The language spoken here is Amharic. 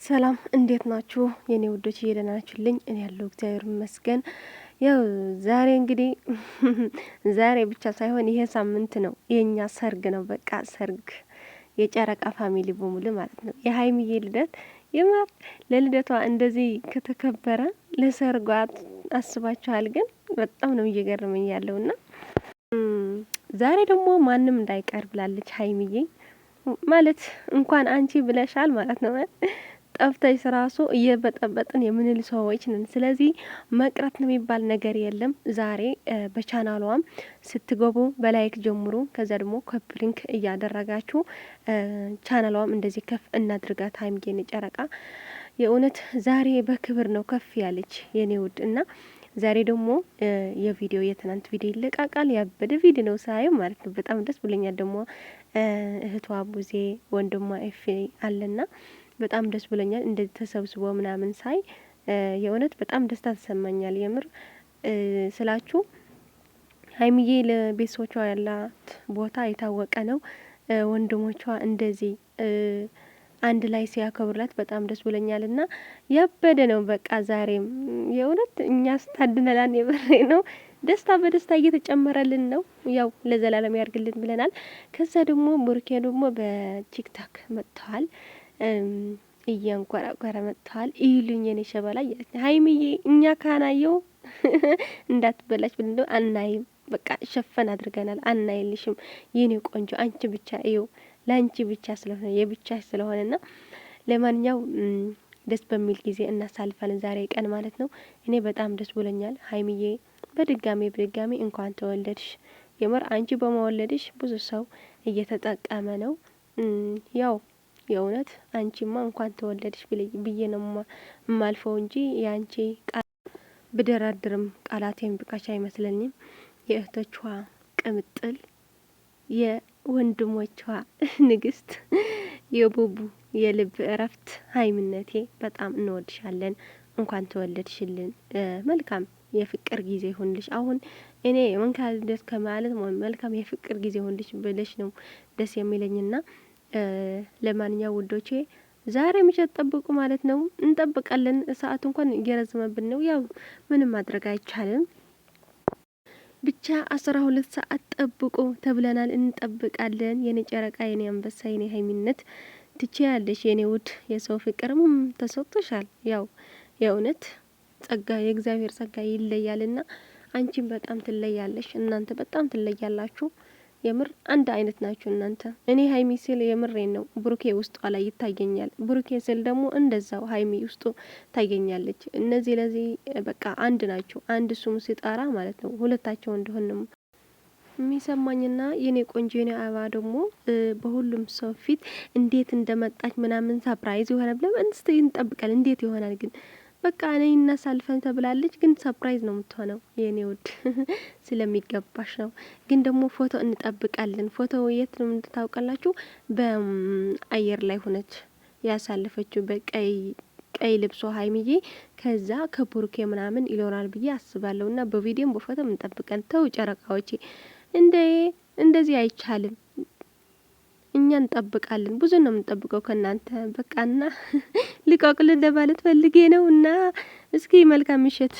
ሰላም እንዴት ናችሁ የኔ ውዶች? ደህና ናችሁልኝ? እኔ ያለው እግዚአብሔር ይመስገን። ያው ዛሬ እንግዲህ ዛሬ ብቻ ሳይሆን ይሄ ሳምንት ነው የኛ ሰርግ ነው። በቃ ሰርግ የጨረቃ ፋሚሊ በሙሉ ማለት ነው። የሀይሚዬ ልደት የማር ለልደቷ እንደዚህ ከተከበረ ለሰርጓ አስባችኋል? ግን በጣም ነው እየገረመኝ ያለውና ዛሬ ደግሞ ማንም እንዳይቀር ብላለች ሀይሚዬ። ማለት እንኳን አንቺ ብለሻል ማለት ነው። ጠፍተሽ ራሱ እየበጠበጥን የምንል ሰዎች ነን። ስለዚህ መቅረት ነው የሚባል ነገር የለም። ዛሬ በቻናሏም ስትገቡ በላይክ ጀምሩ። ከዛ ደግሞ ኮፕሊንክ እያደረጋችሁ ቻናሏም እንደዚህ ከፍ እናድርጋት። ሀይሚዬን ጨረቃ የእውነት ዛሬ በክብር ነው ከፍ ያለች የኔ ውድ እና ዛሬ ደግሞ የቪዲዮ የትናንት ቪዲዮ ይለቃቃል። ያበደ ቪዲዮ ነው ሳየው ማለት ነው። በጣም ደስ ብሎኛል። ደግሞ እህቷ ቡዜ ወንድሟ ኤፌ አለና በጣም ደስ ብሎኛል። እንደዚህ ተሰብስቦ ምናምን ሳይ የእውነት በጣም ደስታ ተሰማኛል። የምር ስላችሁ ሀይሚዬ ለቤተሰቦቿ ያላት ቦታ የታወቀ ነው። ወንድሞቿ እንደዚህ አንድ ላይ ሲያከብሩላት በጣም ደስ ብሎኛልና ያበደ ነው። በቃ ዛሬም የእውነት እኛ ስታድነላን የበሬ ነው። ደስታ በደስታ እየተጨመረልን ነው። ያው ለዘላለም ያርግልን ብለናል። ከዛ ደግሞ ቡርኬ ደግሞ በቲክታክ መጥተዋል። እያንቆራቆረ መጥተዋል። ይሉኝ የኔ ሸበላ ሀይሚዬ እኛ ካናየው እንዳትበላሽ ብለን አናይም። በቃ ሸፈን አድርገናል። አናይልሽም የኔ ቆንጆ አንቺ ብቻ ይው ለአንቺ ብቻ ስለሆነ የብቻሽ ስለሆነና ለማንኛው ደስ በሚል ጊዜ እናሳልፋለን ዛሬ ቀን ማለት ነው። እኔ በጣም ደስ ብሎኛል። ሀይሚዬ በድጋሚ እንኳን ተወለድሽ። የምር አንቺ በመወለድሽ ብዙ ሰው እየተጠቀመ ነው። ያው የእውነት አንቺማ እንኳን ተወለድሽ ብዬ ነው ማልፈው እንጂ ያንቺ ቃል ብደራድርም ቃላቴን ብቃሽ አይመስለኝም። የእህቶቿ ቅምጥል የወንድሞቿ ንግስት የቡቡ የልብ እረፍት ሀይምነቴ በጣም እንወድሻለን። እንኳን ተወለድሽልን። መልካም የፍቅር ጊዜ ይሁንልሽ። አሁን እኔ መንካል ልደት ከማለት መልካም የፍቅር ጊዜ ይሁንልሽ ብለሽ ነው ደስ የሚለኝና ለማንኛው ውዶቼ ዛሬ ምሽት ጠብቁ ማለት ነው። እንጠብቃለን። ሰዓት እንኳን እየረዘመብን ነው። ያው ምንም ማድረግ አይቻልም። ብቻ 12 ሰዓት ጠብቁ ተብለናል። እንጠብቃለን። የኔ ጨረቃ፣ የኔ አንበሳ፣ የኔ ሀይሚነት ትችያለሽ የኔ ውድ። የሰው ፍቅርም ተሰጥቶሻል። ያው የእውነት ጸጋ የእግዚአብሔር ጸጋ ይለያልና አንቺም በጣም ትለያለሽ። እናንተ በጣም ትለያላችሁ። የምር አንድ አይነት ናችሁ እናንተ። እኔ ሀይሚ ስል የምሬን ነው ብሩኬ ውስጧ ላይ ይታየኛል። ብሩኬ ስል ደግሞ እንደዛው ሀይሚ ውስጡ ታገኛለች። እነዚህ ለዚህ በቃ አንድ ናቸው። አንድ እሱም ሲጣራ ማለት ነው ሁለታቸው እንደሆነም የሚሰማኝና የኔ ቆንጆ የኔ አበባ ደግሞ በሁሉም ሰው ፊት እንዴት እንደመጣች ምናምን ሰርፕራይዝ የሆነ ብለን እንጠብቃለን። እንዴት ይሆናል ግን በቃ እኔ እናሳልፈን ተብላለች። ግን ሰርፕራይዝ ነው የምትሆነው የኔ ውድ ስለሚገባሽ ነው። ግን ደግሞ ፎቶ እንጠብቃለን። ፎቶ የት ነው እንድታውቃላችሁ? በአየር ላይ ሆነች ያሳለፈችው በቀይ ልብሶ ሀይሚዬ ከዛ ከቡርኬ ምናምን ይኖራል ብዬ አስባለሁና በቪዲዮም በፎቶም እንጠብቃለን። ተው ጨረቃዎቼ እንደዚህ አይቻልም። እኛ እንጠብቃለን። ብዙ ነው የምንጠብቀው ከናንተ በቃና ልቀቅልን ለማለት ፈልጌ ነው። እና እስኪ መልካም ምሽት